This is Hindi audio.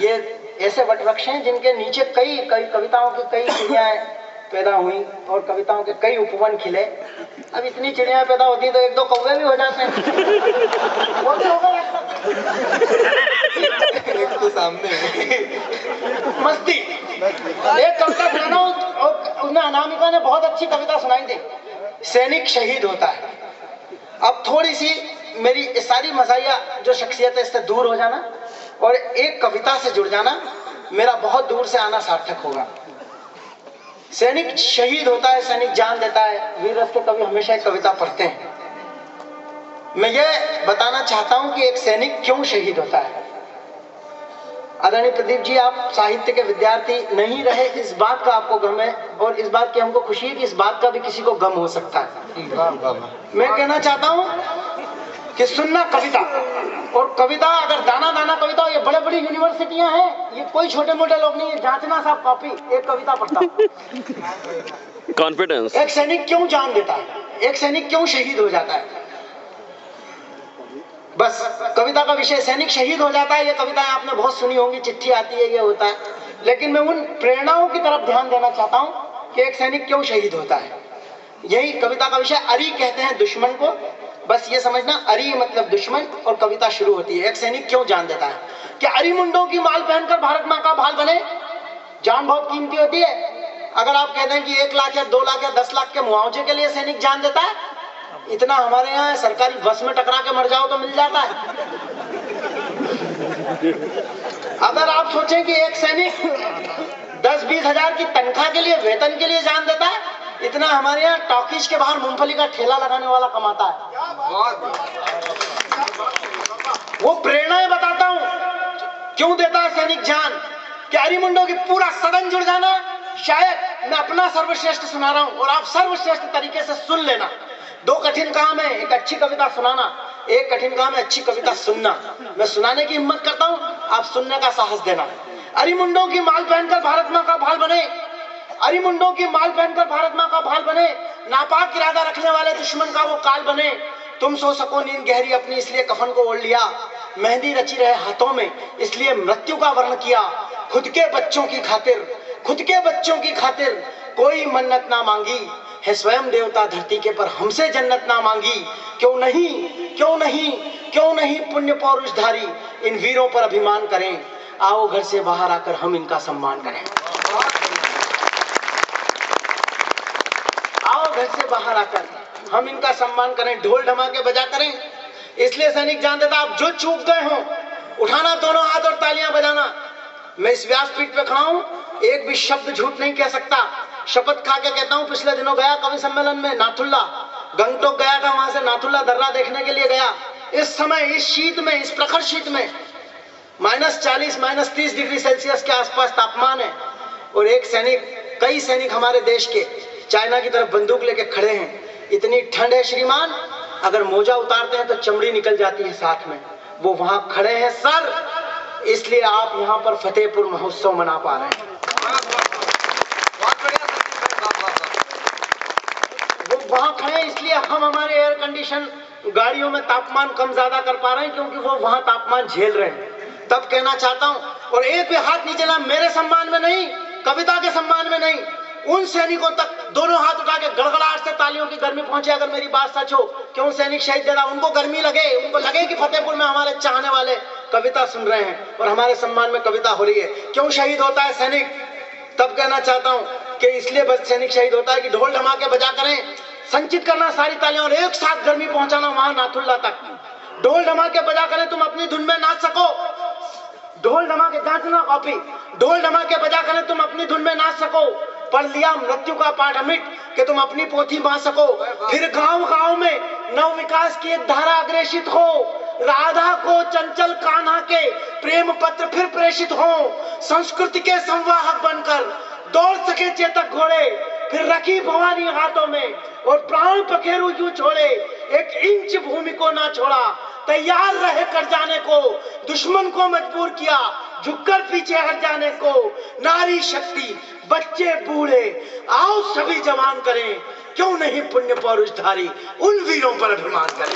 ये ऐसे वटवृक्ष हैं जिनके नीचे कई कई कविताओं की कई चिड़ियाएं पैदा हुई और कविताओं के कई उपवन खिले। अब इतनी चिड़ियाएं पैदा होती तो एक दो कौवे भी हो जाते हैं। वो भी होगा एक तो सामने मस्ती। एक कविता सुना उसने अनामिका ने बहुत अच्छी कविता सुनाई थी, सैनिक शहीद होता है। अब थोड़ी सी मेरी सारी मज़ाहिया जो शख्सियत है इससे दूर हो जाना और एक कविता से जुड़ जाना, मेरा बहुत दूर से आना सार्थक होगा। सैनिक शहीद होता है, सैनिक जान देता है। वीर रस के कवि हमेशा एक कविता पढ़ते हैं। मैं ये बताना चाहता हूं कि एक सैनिक क्यों शहीद होता है। आदरणीय प्रदीप जी, आप साहित्य के विद्यार्थी नहीं रहे इस बात का आपको गम है और इस बात की हमको खुशी है कि इस बात का भी किसी को गम हो सकता है। मैं कहना चाहता हूं कि सुनना कविता और कविता अगर दाना दाना कविता हो, ये बड़े बड़ी यूनिवर्सिटियां हैं, ये कोई छोटे मोटे लोग नहीं है। जांचना साहब कॉपी, एक कविता पढ़ता कॉन्फिडेंस। एक सैनिक क्यों जान देता है, एक सैनिक क्यों शहीद हो जाता है। बस कविता का विषय सैनिक शहीद हो जाता है। ये कविताएं आपने बहुत सुनी होंगी, चिट्ठी आती है, ये होता है। लेकिन मैं उन प्रेरणाओं की तरफ ध्यान देना चाहता हूं कि एक सैनिक क्यों शहीद होता है। यही कविता का विषय। अरी कहते हैं दुश्मन को, बस ये समझना, अरी मतलब दुश्मन और कविता शुरू होती है एक सैनिक क्यों जान देता है। कि अरी मुंडों की माल पहनकर भारत माँ का भाल बने। जान बहुत कीमती होती है। अगर आप कहते हैं कि 1 लाख या 2 लाख या 10 लाख के मुआवजे के लिए सैनिक जान देता है, इतना हमारे यहाँ है, सरकारी बस में टकरा के मर जाओ तो मिल जाता है। अगर आप सोचें कि एक सैनिक 10-20 हजार की तनख्वाह के लिए, वेतन के लिए जान देता है, इतना हमारे यहाँ टॉकीज के बाहर मूंगफली का ठेला लगाने वाला कमाता है। वो प्रेरणाएं बताता हूं क्यों देता है सैनिक जान। कि अरिमुंडो की पूरा सदन जुड़ जाना। शायद मैं अपना सर्वश्रेष्ठ सुना रहा हूं और आप सर्वश्रेष्ठ तरीके से सुन लेना। 2 कठिन काम है, एक अच्छी कविता सुनाना, एक कठिन काम है अच्छी कविता सुनना। मैं सुनाने की हिम्मत करता हूं, आप सुनने का साहस देना। अरिमुंडो की माल पहनकर भारत माँ का भाल बने। अरिमुंडों की माल पहनकर भारत माँ का भाल बने। नापाक इरादा रखने वाले दुश्मन का वो काल बने। तुम सो सको नींद गहरी अपनी, इसलिए कफन को ओढ़ लिया। मेहंदी रची रहे हाथों में, इसलिए मृत्यु का वर्ण किया। खुद के बच्चों की खातिर, खुद के बच्चों की खातिर कोई मन्नत ना मांगी है। स्वयं देवता धरती के पर हमसे जन्नत ना मांगी। क्यों नहीं, क्यों नहीं, क्यों नहीं पुण्य पौरुषधारी इन वीरों पर अभिमान करें। आओ घर से बाहर आकर हम इनका सम्मान करें। आओ घर से बाहर आकर हम इनका सम्मान करें, ढोल ढमाके बजा करें। इसलिए सैनिक जान देता, आप जो चूक गए हो उठाना दोनों हाथ और तालियां बजाना। मैं इस व्यासपीठ पे खड़ा हूं, एक भी शब्द झूठ नहीं कह सकता। शपथ खा के कहता हूं, पिछले दिनों गया कवि सम्मेलन में नाथुल्ला, गंगटोक गया था, वहां से नाथुल्ला दर्रा देखने के लिए गया। इस समय, इस शीत में, इस प्रखर शीत में -40 -30 डिग्री सेल्सियस के आसपास तापमान है। और एक सैनिक, कई सैनिक हमारे देश के चाइना की तरफ बंदूक लेके खड़े हैं। इतनी ठंड है श्रीमान, अगर मोजा उतारते हैं तो चमड़ी निकल जाती है साथ में। वो वहां खड़े हैं सर, इसलिए आप यहाँ पर फतेहपुर महोत्सव मना पा रहे हैं। वो वहां खड़े हैं, इसलिए हम हमारे एयर कंडीशन गाड़ियों में तापमान कम ज्यादा कर पा रहे हैं, क्योंकि वो वहां तापमान झेल रहे हैं। तब कहना चाहता हूं, और एक भी हाथ नीचे ना, मेरे सम्मान में नहीं, कविता के सम्मान में नहीं, उन सैनिकों तक दोनों हाथ उठा के गड़गड़ाहट से तालियों की गर्मी पहुंचे। अगर मेरी बात सच हो, क्यों सैनिक शहीद दे रहा, उनको गर्मी लगे, उनको लगे कि फतेहपुर में हमारे चाहने वाले कविता सुन रहे हैं और हमारे सम्मान में कविता हो रही है। क्यों शहीद होता है सैनिक, तब कहना चाहता हूं कि इसलिए बस सैनिक शहीद होता है कि ढोल धमाके बजा करें, संचित करना सारी तालियां और एक साथ गर्मी पहुंचाना वहां नाथुल्ला तक। ढोल धमाके बजा करें, तुम अपनी धुन में नाच सको। ढोल धमाके, जांचना कॉपी, ढोल धमाके बजा करें तुम अपनी धुन में नाच सको। पढ़ लिया मृत्यु का पाठ अमिट कि तुम अपनी पोथी बांध सको। फिर गांव गांव में नव विकास की एक धारा अग्रेषित हो। राधा को चंचल कान्हा के प्रेम पत्र फिर प्रेषित हो। संस्कृति के संवाहक बनकर दौड़ सके चेतक घोड़े। फिर रखी भवानी हाथों में और प्राण पखेरु यूं छोड़े। 1 इंच भूमि को ना छोड़ा, तैयार रहे कर जाने को। दुश्मन को मजबूर किया झुककर पीछे हट जाने को। नारी शक्ति, बच्चे बूढ़े, आओ सभी जवान करें, क्यों नहीं पुण्य पौरुषधारी उन वीरों पर अभिमान करें।